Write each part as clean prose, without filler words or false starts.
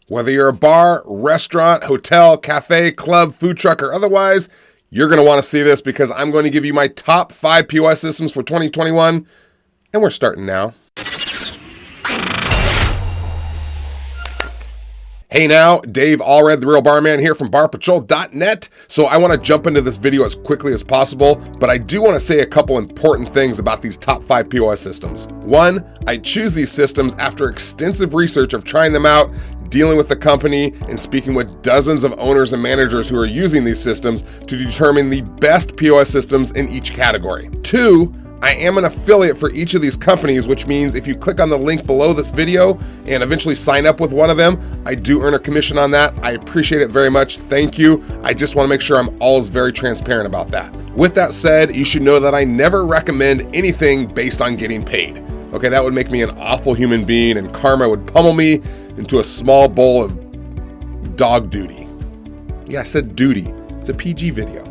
Whether you're a bar, restaurant, hotel, cafe, club, food truck, or otherwise, you're going to want to see this because I'm going to give you my top 5 POS systems for 2021, and we're starting now. Hey now, Dave Allred, the Real Barman here from barpatrol.net. So I want to jump into this video as quickly as possible, but I do want to say a couple important things about these top 5 POS systems. One, I choose these systems after extensive research of trying them out, dealing with the company, and speaking with dozens of owners and managers who are using these systems to determine the best POS systems in each category. Two, I am an affiliate for each of these companies, which means if you click on the link below this video and eventually sign up with one of them, I do earn a commission on that. I appreciate it very much. Thank you. I just want to make sure I'm always very transparent about that. With that said, you should know that I never recommend anything based on getting paid. Okay, that would make me an awful human being and karma would pummel me into a small bowl of dog duty. Yeah, I said duty. It's a PG video.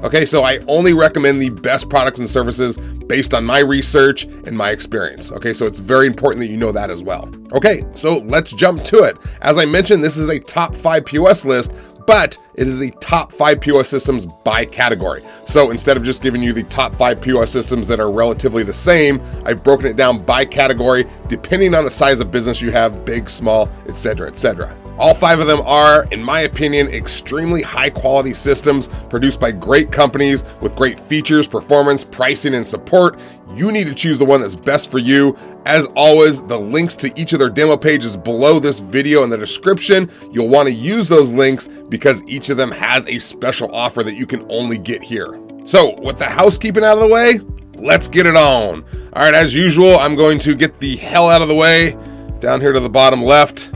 Okay, so I only recommend the best products and services based on my research and my experience. Okay, so it's very important that you know that as well. Okay, so let's jump to it. As I mentioned, this is a top 5 POS list, but it is the top 5 POS systems by category. So instead of just giving you the top 5 POS systems that are relatively the same, I've broken it down by category, depending on the size of business you have, big, small, etc., etc. All 5 of them are, in my opinion, extremely high quality systems produced by great companies with great features, performance, pricing, and support. You need to choose the one that's best for you. As always, the links to each of their demo pages below this video in the description. You'll want to use those links because each of them has a special offer that you can only get here. So with the housekeeping out of the way, let's get it on. All right, as usual, I'm going to get the hell out of the way down here to the bottom left.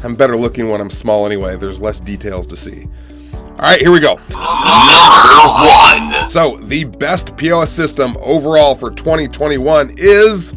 I'm better looking when I'm small anyway. There's less details to see. All right, here we go. Number 1. So the best POS system overall for 2021 is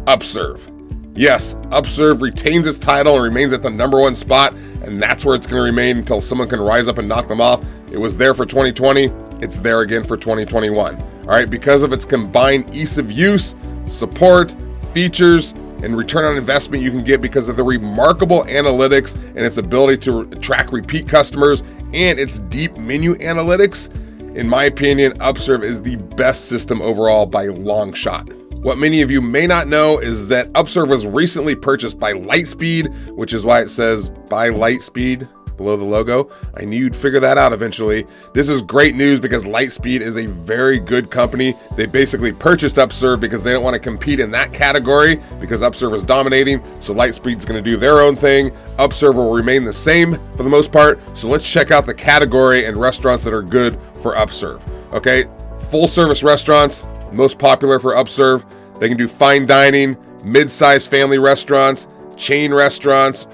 UPSERVE. Yes, UPSERVE retains its title and remains at the number 1 spot, and that's where it's going to remain until someone can rise up and knock them off. It was there for 2020. It's there again for 2021. All right, because of its combined ease of use, support, features, and return on investment you can get because of the remarkable analytics and its ability to track repeat customers and its deep menu analytics. In my opinion, UPSERVE is the best system overall by a long shot. What many of you may not know is that UPSERVE was recently purchased by Lightspeed, which is why it says by Lightspeed below the logo. I knew you'd figure that out eventually. This is great news because Lightspeed is a very good company. They basically purchased UPSERVE because they don't want to compete in that category because UPSERVE is dominating. So Lightspeed's going to do their own thing. UPSERVE will remain the same for the most part. So let's check out the category and restaurants that are good for UPSERVE. Okay, full service restaurants, most popular for UPSERVE. They can do fine dining, mid-sized family restaurants, chain restaurants,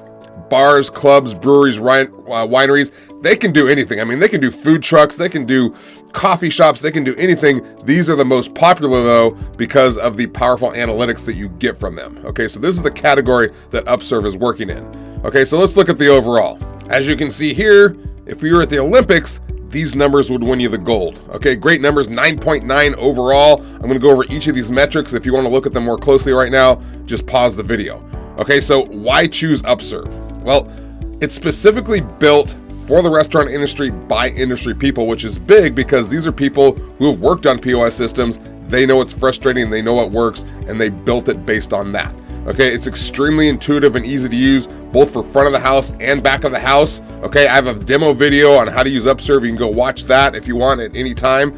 bars, clubs, breweries, wineries. They can do anything. I mean, they can do food trucks, they can do coffee shops, they can do anything. These are the most popular though because of the powerful analytics that you get from them. Okay, so this is the category that UPSERVE is working in. Okay, so let's look at the overall. As you can see here, if we were at the Olympics, these numbers would win you the gold. Okay, great numbers, 9.9 overall. I'm gonna go over each of these metrics. If you wanna look at them more closely right now, just pause the video. Okay, so why choose UPSERVE? Well, it's specifically built for the restaurant industry by industry people, which is big because these are people who have worked on POS systems. They know it's frustrating, they know what works, and they built it based on that. Okay, it's extremely intuitive and easy to use, both for front of the house and back of the house. Okay, I have a demo video on how to use UPSERVE. You can go watch that if you want at any time.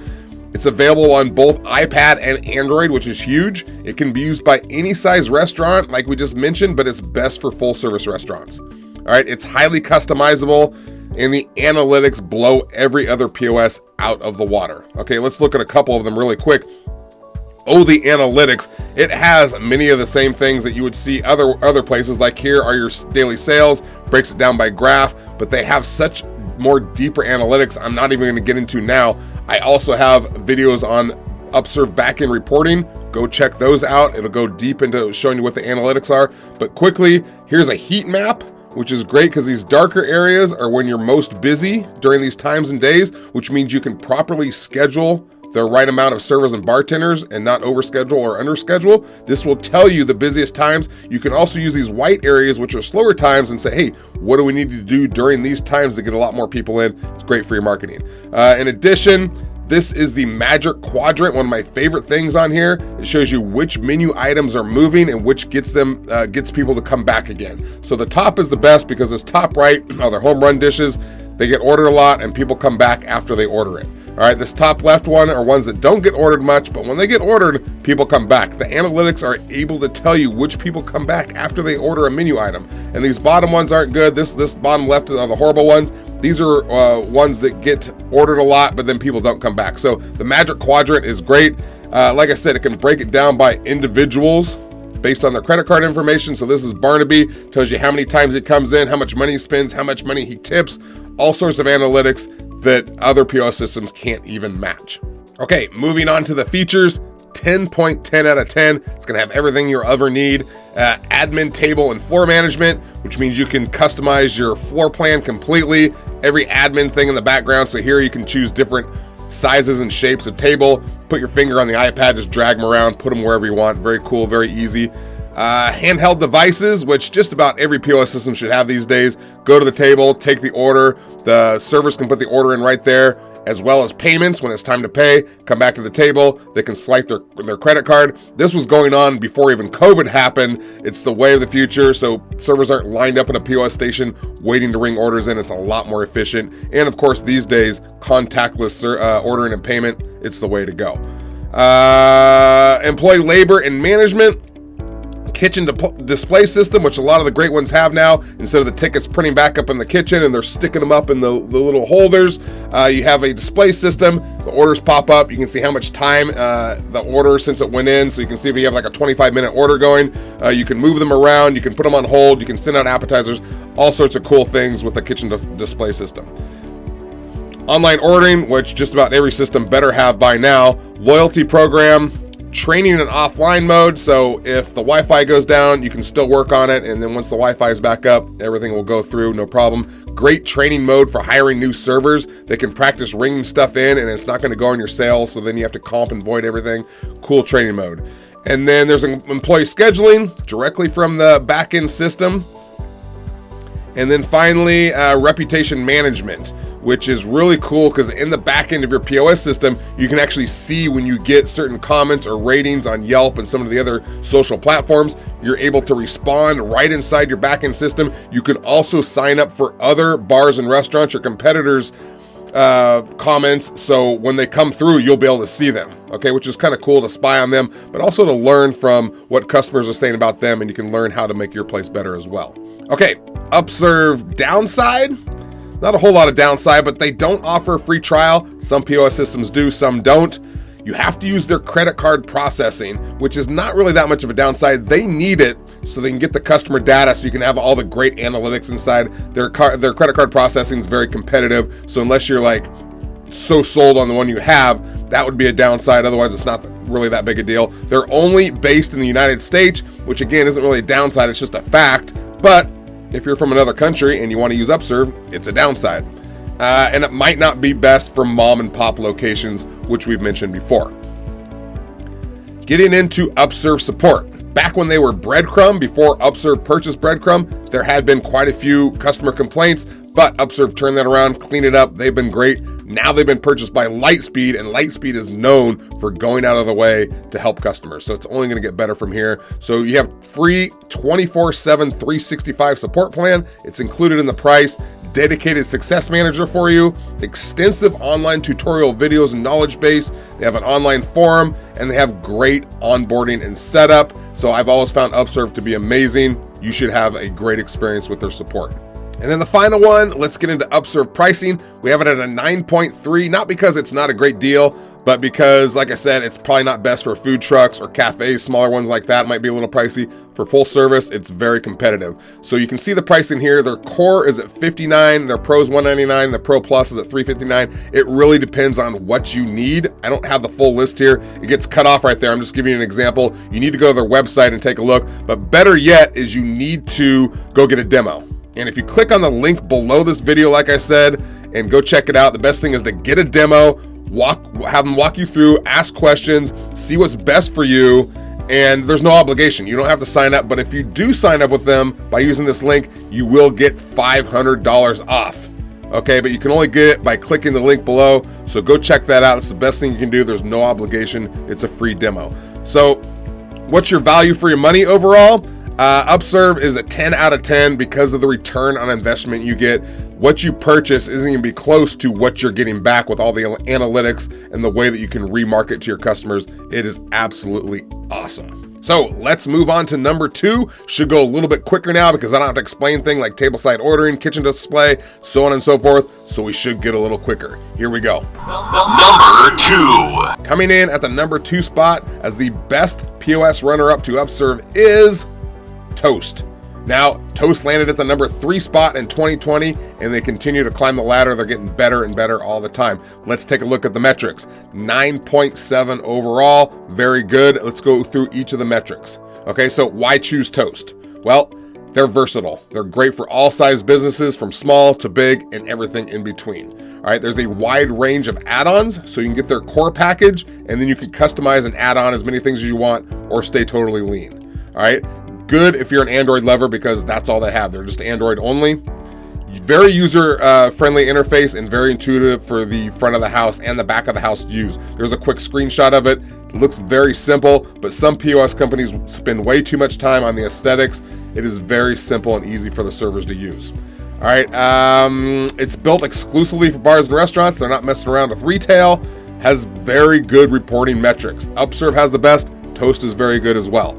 It's available on both iPad and Android, which is huge. It can be used by any size restaurant, like we just mentioned, but it's best for full service restaurants. All right, it's highly customizable, and the analytics blow every other POS out of the water. Okay, let's look at a couple of them really quick. Oh, the analytics. It has many of the same things that you would see other places. Like here are your daily sales, breaks it down by graph, but they have such more deeper analytics I'm not even going to get into now. I also have videos on UPSERVE backend reporting. Go check those out. It'll go deep into showing you what the analytics are. But quickly, here's a heat map, which is great because these darker areas are when you're most busy during these times and days, which means you can properly schedule the right amount of servers and bartenders and not overschedule or underschedule. This will tell you the busiest times. You can also use these white areas, which are slower times, and say, hey, what do we need to do during these times to get a lot more people in? It's great for your marketing. In addition, this is the Magic Quadrant, one of my favorite things on here. It shows you which menu items are moving and which gets people to come back again. So the top is the best because this top right are their home run dishes. They get ordered a lot and people come back after they order it. All right, this top left one are ones that don't get ordered much, but when they get ordered, people come back. The analytics are able to tell you which people come back after they order a menu item. And these bottom ones aren't good. This bottom left are the horrible ones. These are ones that get ordered a lot, but then people don't come back. So the Magic Quadrant is great. Like I said, it can break it down by individuals based on their credit card information. So this is Barnaby, tells you how many times he comes in, how much money he spends, how much money he tips, all sorts of analytics that other POS systems can't even match. Okay, moving on to the features. 10.10 out of 10. It's going to have everything you'll ever need. Admin table and floor management, which means you can customize your floor plan completely. Every admin thing in the background. So here you can choose different sizes and shapes of table. Put your finger on the iPad, just drag them around, put them wherever you want. Very cool, very easy. Handheld devices, which just about every POS system should have these days. Go to the table, take the order. The servers can put the order in right there, as well as payments when it's time to pay. Come back to the table. They can swipe their credit card. This was going on before even COVID happened. It's the way of the future. So servers aren't lined up in a POS station waiting to ring orders in. It's a lot more efficient. And of course, these days, contactless ordering and payment, it's the way to go. Employee labor and management. Kitchen display system, which a lot of the great ones have now. Instead of the tickets printing back up in the kitchen and they're sticking them up in the little holders, you have a display system. The orders pop up. You can see how much time the order since it went in. So you can see if you have like a 25-minute order going. You can move them around. You can put them on hold. You can send out appetizers. All sorts of cool things with the kitchen display system. Online ordering, which just about every system better have by now. Loyalty program. Training in offline mode, so if the Wi-Fi goes down, you can still work on it, and then once the Wi-Fi is back up, everything will go through, no problem. Great training mode for hiring new servers. They can practice ringing stuff in, and it's not going to go on your sales, so then you have to comp and void everything. Cool training mode. And then there's employee scheduling directly from the back-end system. And then finally, reputation management, which is really cool because in the back end of your POS system, you can actually see when you get certain comments or ratings on Yelp and some of the other social platforms. You're able to respond right inside your back end system. You can also sign up for other bars and restaurants, your competitors' comments, so when they come through, you'll be able to see them, okay, which is kind of cool to spy on them, but also to learn from what customers are saying about them, and you can learn how to make your place better as well. Okay, UPSERVE downside. Not a whole lot of downside, but they don't offer a free trial. Some POS systems do, some don't. You have to use their credit card processing, which is not really that much of a downside. They need it so they can get the customer data so you can have all the great analytics inside. Their credit card processing is very competitive, so unless you're like so sold on the one you have, that would be a downside. Otherwise, it's not really that big a deal. They're only based in the United States, which again isn't really a downside, it's just a fact. But if you're from another country and you want to use UPSERVE, it's a downside. And it might not be best for mom and pop locations, which we've mentioned before. Getting into UPSERVE support. Back when they were Breadcrumb, before UPSERVE purchased Breadcrumb, there had been quite a few customer complaints, but UPSERVE turned that around, cleaned it up. They've been great. Now they've been purchased by Lightspeed, and Lightspeed is known for going out of the way to help customers. So it's only going to get better from here. So you have free 24/7, 365 support plan. It's included in the price. Dedicated success manager for you, extensive online tutorial videos and knowledge base. They have an online forum, and they have great onboarding and setup. So I've always found UPSERVE to be amazing. You should have a great experience with their support. And then the final one, let's get into UPSERVE pricing. We have it at a 9.3, not because it's not a great deal, but because, like I said, it's probably not best for food trucks or cafes. Smaller ones like that might be a little pricey. For full service, it's very competitive. So you can see the pricing here. Their core is at $59, their Pro is $199, the Pro Plus is at $359. It really depends on what you need. I don't have the full list here. It gets cut off right there. I'm just giving you an example. You need to go to their website and take a look. But better yet is you need to go get a demo. And if you click on the link below this video, like I said, and go check it out, the best thing is to get a demo. have them walk you through, ask questions, see what's best for you, and there's no obligation. You don't have to sign up, but if you do sign up with them by using this link, you will get $500 off. Okay, but you can only get it by clicking the link below, so go check that out. It's the best thing you can do. There's no obligation. It's a free demo. So what's your value for your money overall? UPSERVE is a 10 out of 10 because of the return on investment you get. What you purchase isn't going to be close to what you're getting back with all the analytics and the way that you can remarket to your customers. It is absolutely awesome. So let's move on to number 2. Should go a little bit quicker now because I don't have to explain things like table-side ordering, kitchen display, so on and so forth. So we should get a little quicker. Here we go. Number 2. Coming in at the number 2 spot as the best POS runner-up to UPSERVE is Toast. Now, Toast landed at the number 3 spot in 2020, and they continue to climb the ladder. They're getting better and better all the time. Let's take a look at the metrics. 9.7 overall, very good. Let's go through each of the metrics. Okay, so why choose Toast? Well, they're versatile. They're great for all size businesses, from small to big and everything in between. All right, there's a wide range of add-ons, so you can get their core package, and then you can customize and add on as many things as you want or stay totally lean. All right. Good if you're an Android lover because that's all they have. They're just Android only. Very user-friendly interface and very intuitive for the front of the house and the back of the house to use. There's a quick screenshot of it. It looks very simple, but some POS companies spend way too much time on the aesthetics. It is very simple and easy for the servers to use. All right, it's built exclusively for bars and restaurants. They're not messing around with retail. Has very good reporting metrics. UPSERVE has the best. Toast is very good as well.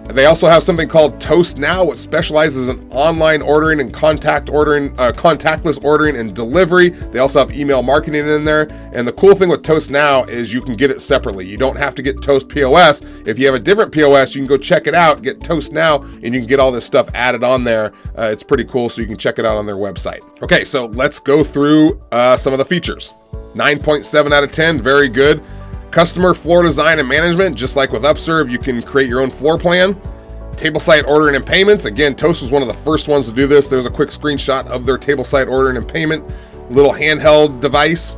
They also have something called Toast Now, which specializes in online ordering and contactless ordering and delivery. They also have email marketing in there. And the cool thing with Toast Now is you can get it separately. You don't have to get Toast POS. If you have a different POS, you can go check it out, get Toast Now, and you can get all this stuff added on there. It's pretty cool, so you can check it out on their website. Okay, so let's go through some of the features. 9.7 out of 10, very good. Customer floor design and management, just like with UPSERVE, you can create your own floor plan. Table-side ordering and payments. Again, Toast was one of the first ones to do this. There's a quick screenshot of their table-side ordering and payment little handheld device.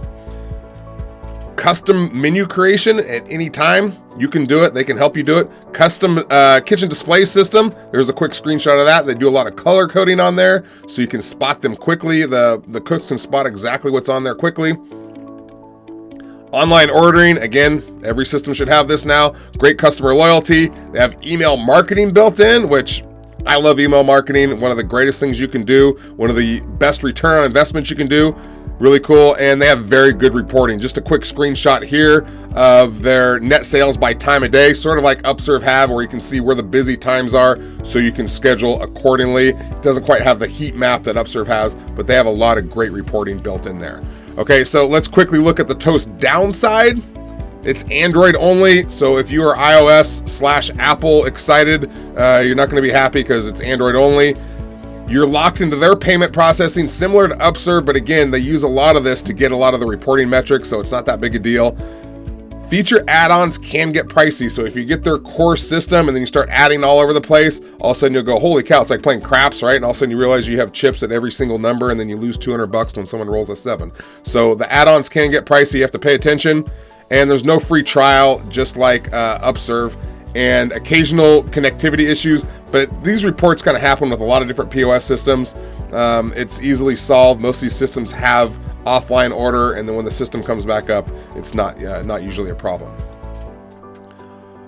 Custom menu creation at any time. You can do it. They can help you do it. Custom kitchen display system. There's a quick screenshot of that. They do a lot of color coding on there, so you can spot them quickly. The cooks can spot exactly what's on there quickly. Online ordering, again, every system should have this now. Great customer loyalty. They have email marketing built in, which I love email marketing. One of the greatest things you can do. One of the best return on investments you can do. Really cool. And they have very good reporting. Just a quick screenshot here of their net sales by time of day, sort of like UPSERVE have, where you can see where the busy times are so you can schedule accordingly. It doesn't quite have the heat map that UPSERVE has, but they have a lot of great reporting built in there. Okay, so let's quickly look at the Toast downside. It's Android only, so if you are iOS/Apple excited, you're not going to be happy because it's Android only. You're locked into their payment processing, similar to UPSERVE, but again, they use a lot of this to get a lot of the reporting metrics, so it's not that big a deal. Feature add-ons can get pricey, so if you get their core system and then you start adding all over the place, all of a sudden you'll go, holy cow, it's like playing craps, right? And all of a sudden you realize you have chips at every single number, and then you lose $200 when someone rolls a 7. So the add-ons can get pricey. You have to pay attention, and there's no free trial, just like UPSERVE, and occasional connectivity issues. But these reports kind of happen with a lot of different POS systems. It's easily solved. Most of these systems have offline order, and then when the system comes back up, it's not usually a problem.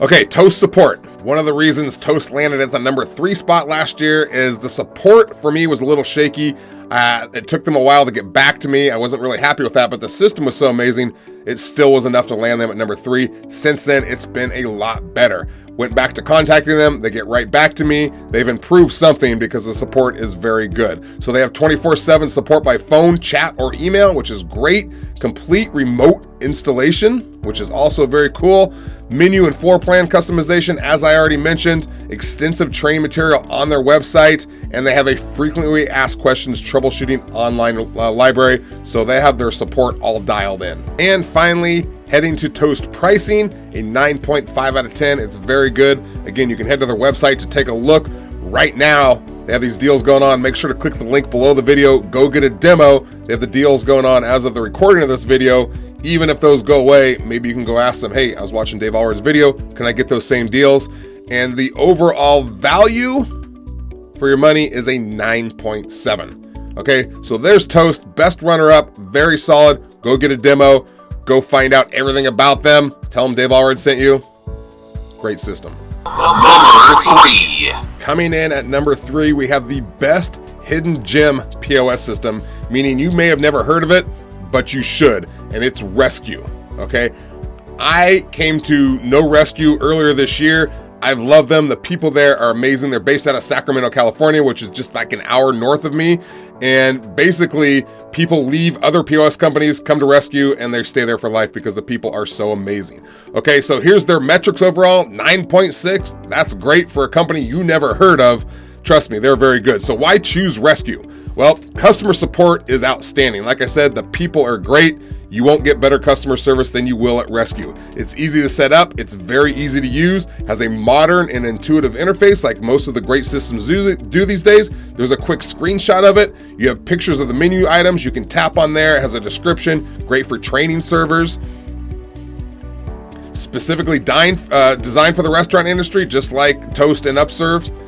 Okay, Toast support. One of the reasons Toast landed at the number 3 spot last year is the support for me was a little shaky. It took them a while to get back to me. I wasn't really happy with that, but the system was so amazing, it still was enough to land them at number 3. Since then, it's been a lot better. Went back to contacting them. They get right back to me. They've improved something because the support is very good. So they have 24/7 support by phone, chat, or email, which is great. Complete remote installation, which is also very cool. Menu and floor plan customization, as I already mentioned. Extensive training material on their website, and they have a frequently asked questions troubleshooting online library. So they have their support all dialed in. And finally, heading to Toast pricing, a 9.5 out of 10. It's very good. Again, you can head to their website to take a look. Right now, they have these deals going on. Make sure to click the link below the video. Go get a demo. They have the deals going on as of the recording of this video. Even if those go away, maybe you can go ask them, hey, I was watching Dave Allred's video, can I get those same deals? And the overall value for your money is a 9.7. Okay, so there's Toast, best runner-up, very solid. Go get a demo, go find out everything about them. Tell them Dave Allred sent you. Great system. Number 3. Coming in at number 3, we have the best Hidden Gem POS system, meaning you may have never heard of it, but you should, and it's REZKU, okay? I came to know REZKU earlier this year. I've loved them. The people there are amazing. They're based out of Sacramento, California, which is just like an hour north of me. And basically, people leave other POS companies, come to REZKU, and they stay there for life because the people are so amazing. Okay, so here's their metrics overall, 9.6. That's great for a company you never heard of. Trust me, they're very good. So why choose REZKU? Well, customer support is outstanding. Like I said, the people are great. You won't get better customer service than you will at REZKU. It's easy to set up. It's very easy to use, has a modern and intuitive interface like most of the great systems do these days. There's a quick screenshot of it. You have pictures of the menu items. You can tap on there. It has a description. Great for training servers. Specifically designed for the restaurant industry, just like Toast and UPSERVE.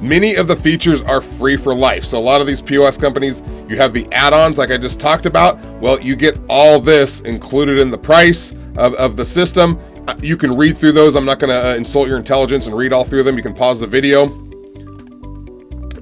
Many of the features are free for life. So a lot of these POS companies, you have the add-ons like I just talked about. Well, you get all this included in the price of the system. You can read through those. I'm not going to insult your intelligence and read all through them. You can pause the video.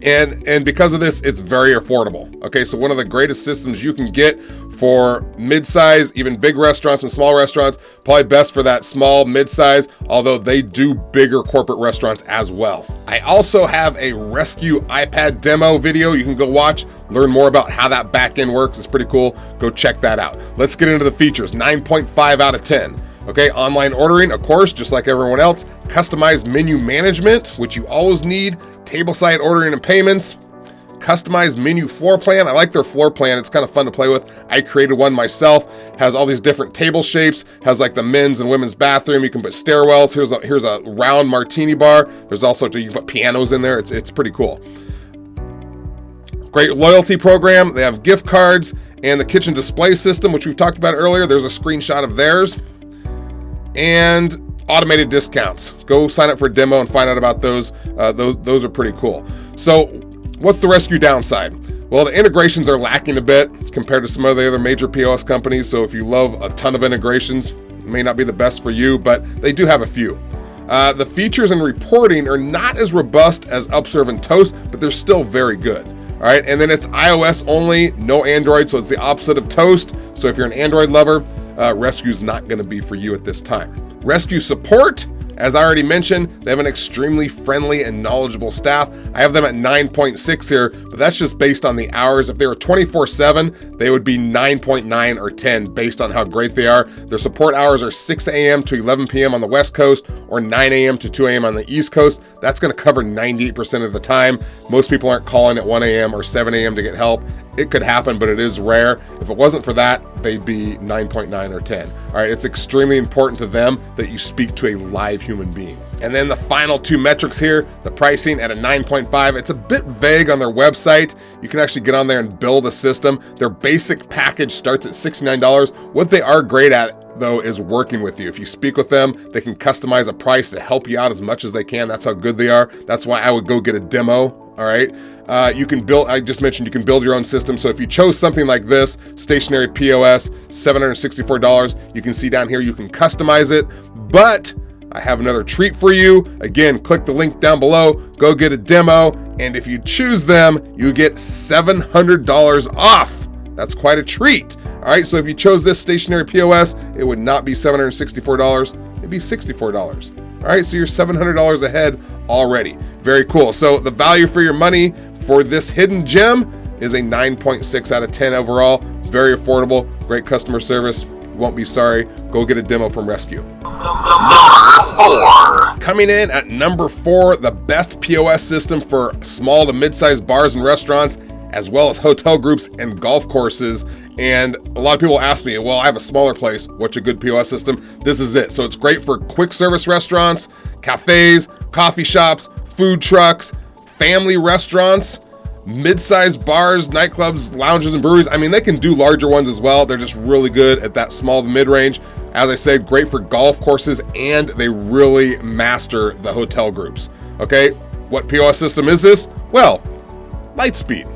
And because of this, it's very affordable. Okay, so one of the greatest systems you can get for mid-size, even big restaurants and small restaurants, probably best for that small, mid-size, although they do bigger corporate restaurants as well. I also have a REZKU iPad demo video you can go watch, learn more about how that back end works. It's pretty cool. Go check that out. Let's get into the features. 9.5 out of 10. Okay, online ordering, of course, just like everyone else. Customized menu management, which you always need. Tableside ordering and payments. Customized menu floor plan. I like their floor plan. It's kind of fun to play with. I created one myself. Has all these different table shapes. Has like the men's and women's bathroom. You can put stairwells. Here's a round martini bar. There's also, you can put pianos in there. It's pretty cool. Great loyalty program. They have gift cards and the kitchen display system, which we've talked about earlier. There's a screenshot of theirs. And automated discounts. Go sign up for a demo and find out about those. Those are pretty cool. So what's the REZKU downside? Well, the integrations are lacking a bit compared to some of the other major POS companies. So if you love a ton of integrations, it may not be the best for you, but they do have a few. The features and reporting are not as robust as UPSERVE and Toast, but they're still very good. All right, and then it's iOS only, no Android, so it's the opposite of Toast. So if you're an Android lover, REZKU is not going to be for you at this time. REZKU support, as I already mentioned, they have an extremely friendly and knowledgeable staff. I have them at 9.6 here, but that's just based on the hours. If they were 24/7, they would be 9.9 or 10 based on how great they are. Their support hours are 6 a.m. to 11 p.m. on the West Coast or 9 a.m. to 2 a.m. on the East Coast. That's going to cover 98% of the time. Most people aren't calling at 1 a.m. or 7 a.m. to get help. It could happen, but it is rare. If it wasn't for that, they'd be 9.9 or 10. All right, it's extremely important to them that you speak to a live human being. And then the final two metrics here, the pricing at a 9.5. It's a bit vague on their website. You can actually get on there and build a system. Their basic package starts at $69. What they are great at, though, is working with you. If you speak with them, they can customize a price to help you out as much as they can. That's how good they are. That's why I would go get a demo. All right. You can build, I just mentioned you can build your own system. So if you chose something like this, stationary POS, $764, you can see down here, you can customize it. But I have another treat for you. Again, click the link down below, go get a demo. And if you choose them, you get $700 off. That's quite a treat. All right. So if you chose this stationary POS, it would not be $764. It'd be $64. All right, so you're $700 ahead already. Very cool. So the value for your money for this hidden gem is a 9.6 out of 10 overall. Very affordable, great customer service. You won't be sorry. Go get a demo from REZKU. Number 4. Coming in at number 4, the best POS system for small to mid-sized bars and restaurants, as well as hotel groups and golf courses. And a lot of people ask me, well, I have a smaller place. What's a good POS system? This is it. So it's great for quick service restaurants, cafes, coffee shops, food trucks, family restaurants, Mid-sized bars, nightclubs, lounges, and breweries. I mean, they can do larger ones as well. They're just really good at that small to mid-range. As I said, great for golf courses, and they really master the hotel groups. Okay, what POS system is this? Well, Lightspeed.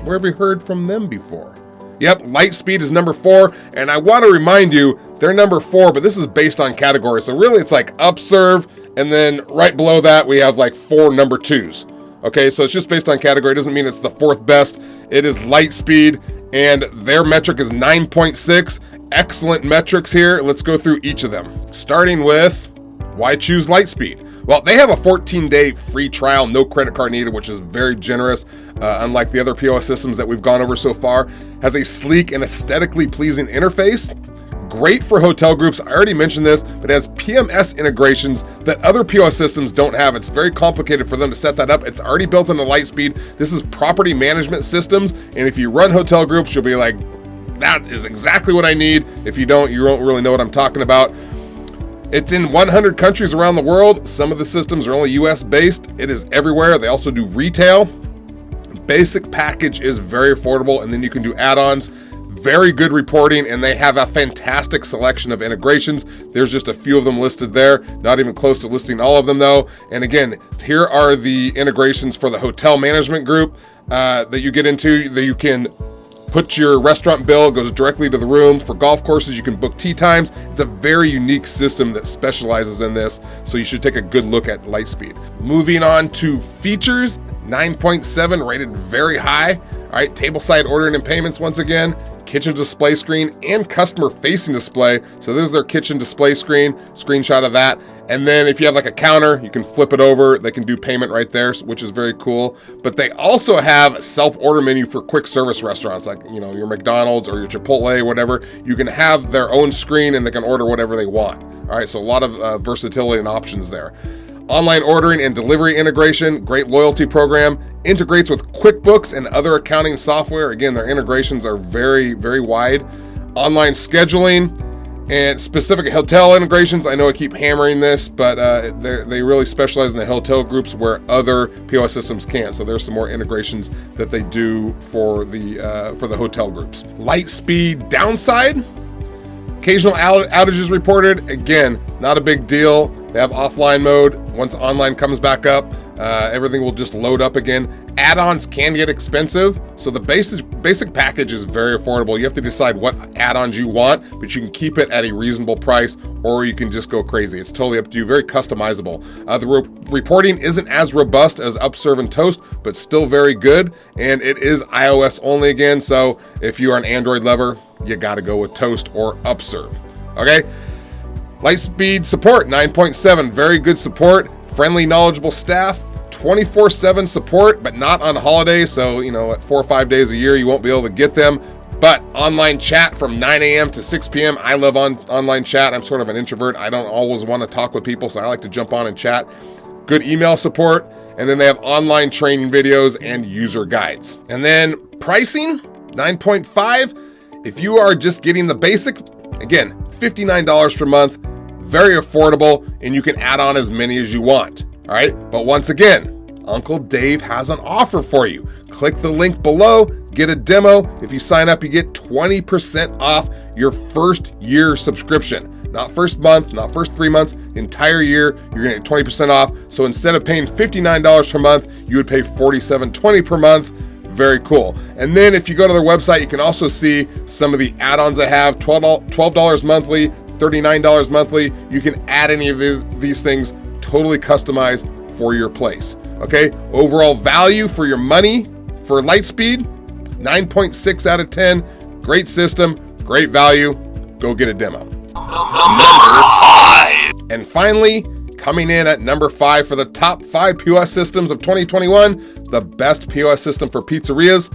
Where have we heard from them before? Yep, Lightspeed is number 4, and I want to remind you, they're number 4, but this is based on category. So really, it's like UPSERVE, and then right below that, we have like 4 number 2s. Okay, so it's just based on category. It doesn't mean it's the 4th best. It is Lightspeed, and their metric is 9.6. Excellent metrics here. Let's go through each of them. Starting with, why choose Lightspeed? Well, they have a 14-day free trial, no credit card needed, which is very generous, unlike the other POS systems that we've gone over so far. Has a sleek and aesthetically pleasing interface. Great for hotel groups. I already mentioned this, but it has PMS integrations that other POS systems don't have. It's very complicated for them to set that up. It's already built into Lightspeed. This is property management systems, and if you run hotel groups, you'll be like, that is exactly what I need. If you don't really know what I'm talking about. It's in 100 countries around the world. Some of the systems are only US based. It is everywhere. They also do retail. Basic package is very affordable, and then you can do add-ons. Very good reporting, and they have a fantastic selection of integrations. There's just a few of them listed there, not even close to listing all of them though. And again, here are the integrations for the hotel management group that you get into, that you can put your restaurant bill, it goes directly to the room. For golf courses, you can book tee times. It's a very unique system that specializes in this, so you should take a good look at Lightspeed. Moving on to features, 9.7, rated very high. All right, table-side ordering and payments once again, kitchen display screen, and customer-facing display. So there's their kitchen display screen, screenshot of that. And then if you have like a counter, you can flip it over. They can do payment right there, which is very cool. But they also have a self-order menu for quick service restaurants, like, you know, your McDonald's or your Chipotle or whatever. You can have their own screen and they can order whatever they want. All right, so a lot of versatility and options there. Online ordering and delivery integration, great loyalty program, integrates with QuickBooks and other accounting software. Again, their integrations are very, very wide. Online scheduling and specific hotel integrations. I know I keep hammering this, but they really specialize in the hotel groups where other POS systems can't. So there's some more integrations that they do for the hotel groups. Lightspeed downside. Occasional outages reported. Again, not a big deal. They have offline mode. Once online comes back up, everything will just load up again. Add-ons can get expensive, so the basic package is very affordable. You have to decide what add-ons you want, but you can keep it at a reasonable price, or you can just go crazy. It's totally up to you. Very customizable. The reporting isn't as robust as UPSERVE and Toast, but still very good, and it is iOS only again, so if you are an Android lover, you gotta go with Toast or UPSERVE. Okay? Lightspeed support, 9.7, very good support, friendly, knowledgeable staff, 24/7 support, but not on holidays. So, you know, at 4 or 5 days a year, you won't be able to get them. But online chat from 9 a.m. to 6 p.m. I love online chat. I'm sort of an introvert. I don't always want to talk with people, so I like to jump on and chat. Good email support. And then they have online training videos and user guides. And then pricing, 9.5. If you are just getting the basic, again, $59 per month, very affordable, and you can add on as many as you want. All right, but once again, Uncle Dave has an offer for you. Click the link below, get a demo. If you sign up, you get 20% off your first year subscription. Not first month, not first 3 months, entire year, you're gonna get 20% off. So instead of paying $59 per month, you would pay $47.20 per month. Very cool. And then if you go to their website, you can also see some of the add-ons they have, $12 monthly, $39 monthly. You can add any of these things, totally customized for your place. Okay, overall value for your money for Lightspeed, 9.6 out of 10. Great system, great value. Go get a demo. Number 5. And finally, coming in at number 5 for the top 5 POS systems of 2021, the best POS system for pizzerias,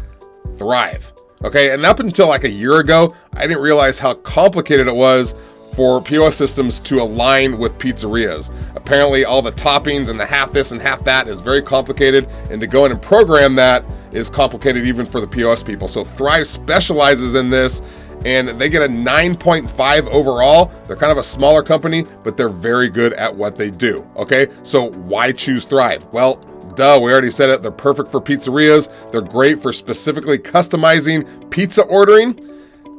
Thrive. Okay, and up until like a year ago, I didn't realize how complicated it was for POS systems to align with pizzerias. Apparently all the toppings and the half this and half that is very complicated, and to go in and program that is complicated even for the POS people. So Thrive specializes in this, and they get a 9.5 overall. They're kind of a smaller company, but they're very good at what they do. Okay, so why choose Thrive? Well, Duh, we already said it. They're perfect for pizzerias. They're great for specifically customizing pizza ordering.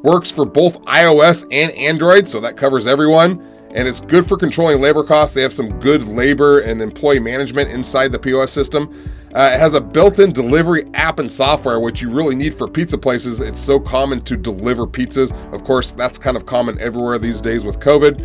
Works for both iOS and Android, so that covers everyone. And it's good for controlling labor costs. They have some good labor and employee management inside the POS system. It has a built-in delivery app and software, which you really need for pizza places. It's so common to deliver pizzas. Of course, that's kind of common everywhere these days with COVID.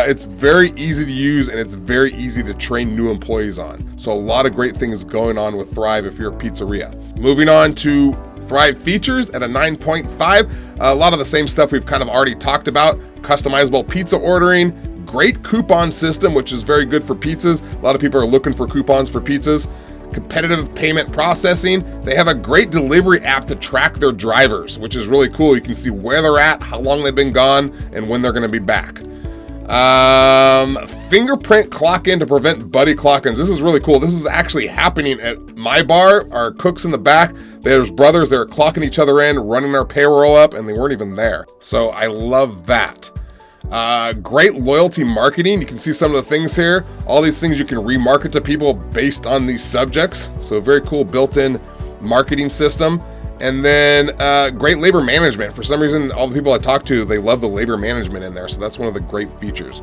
It's very easy to use, and it's very easy to train new employees on. So a lot of great things going on with Thrive if you're a pizzeria. Moving on to Thrive features at a 9.5. A lot of the same stuff we've kind of already talked about. Customizable pizza ordering. Great coupon system, which is very good for pizzas. A lot of people are looking for coupons for pizzas. Competitive payment processing. They have a great delivery app to track their drivers, which is really cool. You can see where they're at, how long they've been gone, and when they're going to be back. Fingerprint clock in to prevent buddy clock-ins. This is really cool. This is actually happening at my bar. Our cooks in the back, there's brothers. They're clocking each other in, running our payroll up, and they weren't even there. So I love that. Great loyalty marketing. You can see some of the things here. All these things you can remarket to people based on these subjects. So very cool built-in marketing system. And then great labor management. For some reason, all the people I talk to, they love the labor management in there. So that's one of the great features.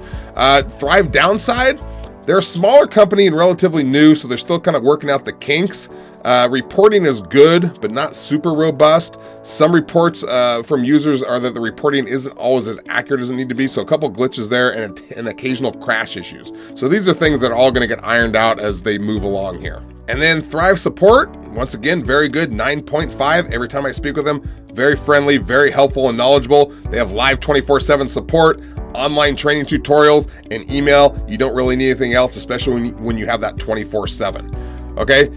Thrive downside. They're a smaller company and relatively new, so they're still kind of working out the kinks. Reporting is good, but not super robust. Some reports from users are that the reporting isn't always as accurate as it needs to be, so a couple glitches there and occasional crash issues. So these are things that are all going to get ironed out as they move along here. And then Thrive support, once again, very good, 9.5. Every time I speak with them, very friendly, very helpful and knowledgeable. They have live 24/7 support, online training tutorials, and email. You don't really need anything else, especially when you have that 24/7. Okay.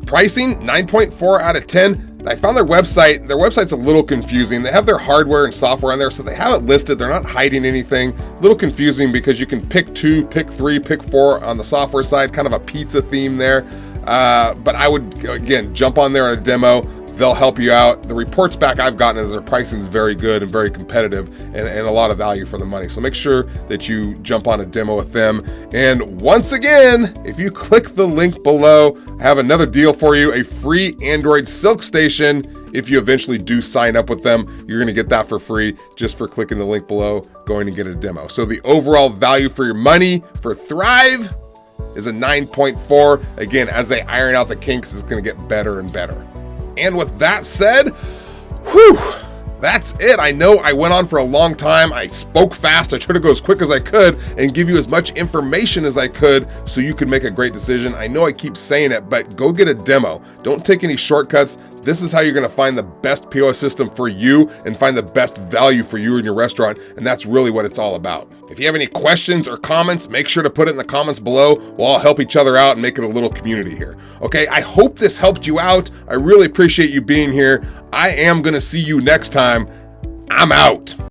Pricing, 9.4 out of 10. I found their website. Their website's a little confusing. They have their hardware and software on there, so they have it listed. They're not hiding anything. A little confusing because you can pick 2, pick 3, pick 4 on the software side, kind of a pizza theme there. But I would, again, jump on there on a demo. They'll help you out. The reports back I've gotten is their pricing is very good and very competitive and a lot of value for the money. So make sure that you jump on a demo with them. And once again, if you click the link below, I have another deal for you, a free Android Silk Station. If you eventually do sign up with them, you're going to get that for free just for clicking the link below, going to get a demo. So the overall value for your money for Thrive is a 9.4. Again, as they iron out the kinks, it's going to get better and better. And with that said, that's it. I know I went on for a long time. I spoke fast. I tried to go as quick as I could and give you as much information as I could so you could make a great decision. I know I keep saying it, but go get a demo. Don't take any shortcuts. This is how you're going to find the best POS system for you and find the best value for you and your restaurant. And that's really what it's all about. If you have any questions or comments, make sure to put it in the comments below. We'll all help each other out and make it a little community here. Okay, I hope this helped you out. I really appreciate you being here. I am going to see you next time. I'm out.